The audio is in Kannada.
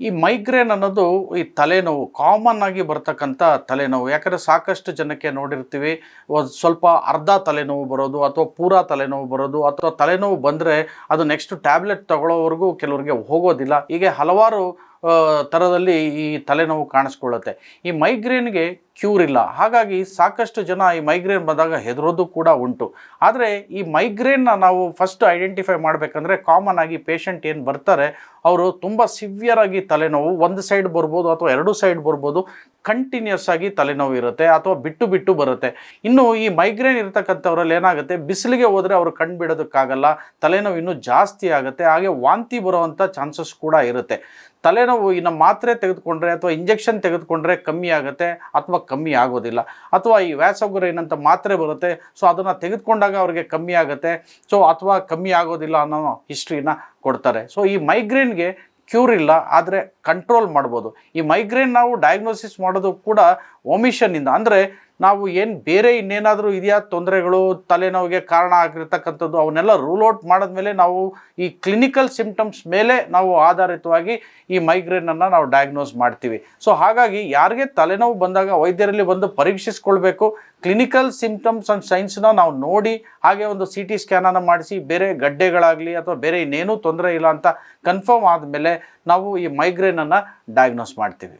ಈ ಮೈಗ್ರೇನ್ ಅನ್ನೋದು ಈ ತಲೆನೋವು ಕಾಮನ್ ಆಗಿ ಬರ್ತಕ್ಕಂಥ ತಲೆನೋವು. ಯಾಕಂದರೆ ಸಾಕಷ್ಟು ಜನಕ್ಕೆ ನೋಡಿರ್ತೀವಿ, ಒಂದು ಸ್ವಲ್ಪ ಅರ್ಧ ತಲೆನೋವು ಬರೋದು ಅಥವಾ ಪೂರಾ ತಲೆನೋವು ಬರೋದು, ಅಥವಾ ತಲೆನೋವು ಬಂದರೆ ಅದು ನೆಕ್ಸ್ಟ್ ಟ್ಯಾಬ್ಲೆಟ್ ತಗೊಳ್ಳೋವರೆಗೂ ಕೆಲವರಿಗೆ ಹೋಗೋದಿಲ್ಲ. ಹೀಗೆ ಹಲವಾರು ಥರದಲ್ಲಿ ಈ ತಲೆನೋವು ಕಾಣಿಸ್ಕೊಳ್ಳುತ್ತೆ. ಈ ಮೈಗ್ರೇನ್ಗೆ ಕ್ಯೂರ್ ಇಲ್ಲ. ಹಾಗಾಗಿ ಸಾಕಷ್ಟು ಜನ ಈ ಮೈಗ್ರೇನ್ ಬಂದಾಗ ಹೆದರೋದು ಕೂಡ ಉಂಟು. ಆದರೆ ಈ ಮೈಗ್ರೇನ್ನ ನಾವು ಫಸ್ಟ್ ಐಡೆಂಟಿಫೈ ಮಾಡಬೇಕಂದ್ರೆ, ಕಾಮನ್ ಆಗಿ ಪೇಷಂಟ್ ಏನು ಬರ್ತಾರೆ ಅವರು ತುಂಬ ಸಿವಿಯರ್ ಆಗಿ ತಲೆನೋವು, ಒಂದು ಸೈಡ್ ಬರ್ಬೋದು ಅಥವಾ ಎರಡು ಸೈಡ್ ಬರ್ಬೋದು, ಕಂಟಿನ್ಯೂಸ್ ಆಗಿ ತಲೆನೋವು ಇರುತ್ತೆ ಅಥವಾ ಬಿಟ್ಟು ಬಿಟ್ಟು ಬರುತ್ತೆ. ಇನ್ನು ಈ ಮೈಗ್ರೇನ್ ಇರತಕ್ಕಂಥವ್ರಲ್ಲಿ ಏನಾಗುತ್ತೆ, ಬಿಸಿಲಿಗೆ ಹೋದರೆ ಅವರು ಕಣ್ಣು ಬಿಡೋದಕ್ಕಾಗಲ್ಲ, ತಲೆನೋವು ಇನ್ನೂ ಜಾಸ್ತಿ ಆಗುತ್ತೆ, ಹಾಗೆ ವಾಂತಿ ಬರುವಂಥ ಚಾನ್ಸಸ್ ಕೂಡ ಇರುತ್ತೆ. ತಲೆನೋವು ಇನ್ನು ಮಾತ್ರೆ ತೆಗೆದುಕೊಂಡ್ರೆ ಅಥವಾ ಇಂಜೆಕ್ಷನ್ ತೆಗೆದುಕೊಂಡ್ರೆ ಕಮ್ಮಿ ಆಗುತ್ತೆ ಅಥವಾ ಕಮ್ಮಿ ಆಗೋದಿಲ್ಲ, ಅಥವಾ ಈ ವ್ಯಾಸೋಗ್ರೈನ್ ಅಂತ ಮಾತ್ರೆ ಬರುತ್ತೆ, ಸೊ ಅದನ್ನು ತೆಗೆದುಕೊಂಡಾಗ ಅವ್ರಿಗೆ ಕಮ್ಮಿ ಆಗುತ್ತೆ, ಸೊ ಅಥವಾ ಕಮ್ಮಿ ಆಗೋದಿಲ್ಲ ಅನ್ನೋ ಹಿಸ್ಟ್ರಿನ ಕೊಡ್ತಾರೆ. ಸೊ ಈ ಮೈಗ್ರೇನ್ಗೆ ಕ್ಯೂರ್ ಇಲ್ಲ, ಆದರೆ ಕಂಟ್ರೋಲ್ ಮಾಡ್ಬೋದು. ಈ ಮೈಗ್ರೇನ್ ನಾವು ಡಯಾಗ್ನೋಸಿಸ್ ಮಾಡೋದು ಕೂಡ ಒಮಿಷನ್ನಿಂದ, ಅಂದರೆ ನಾವು ಏನು ಬೇರೆ ಇನ್ನೇನಾದರೂ ಇದೆಯಾ ತೊಂದರೆಗಳು ತಲೆನೋವಿಗೆ ಕಾರಣ ಆಗಿರ್ತಕ್ಕಂಥದ್ದು ಅವನ್ನೆಲ್ಲ ರೂಲ್ ಔಟ್ ಮಾಡಿದ್ಮೇಲೆ ನಾವು ಈ ಕ್ಲಿನಿಕಲ್ ಸಿಂಪ್ಟಮ್ಸ್ ಮೇಲೆ ನಾವು ಆಧಾರಿತವಾಗಿ ಈ ಮೈಗ್ರೇನನ್ನು ನಾವು ಡಯಾಗ್ನೋಸ್ ಮಾಡ್ತೀವಿ. ಸೊ ಹಾಗಾಗಿ ಯಾರಿಗೆ ತಲೆನೋವು ಬಂದಾಗ ವೈದ್ಯರಲ್ಲಿ ಬಂದು ಪರೀಕ್ಷಿಸ್ಕೊಳ್ಬೇಕು. ಕ್ಲಿನಿಕಲ್ ಸಿಂಪ್ಟಮ್ಸ್ ಆ್ಯಂಡ್ ಸೈನ್ಸ್ನ ನಾವು ನೋಡಿ, ಹಾಗೆ ಒಂದು CT ಸ್ಕ್ಯಾನನ್ನು ಮಾಡಿಸಿ ಬೇರೆ ಗಡ್ಡೆಗಳಾಗಲಿ ಅಥವಾ ಬೇರೆ ಇನ್ನೇನೂ ತೊಂದರೆ ಇಲ್ಲ ಅಂತ ಕನ್ಫರ್ಮ್ ಆದಮೇಲೆ ನಾವು ಈ ಮೈಗ್ರೇನನ್ನು ಡಯಾಗ್ನೋಸ್ ಮಾಡ್ತೀವಿ.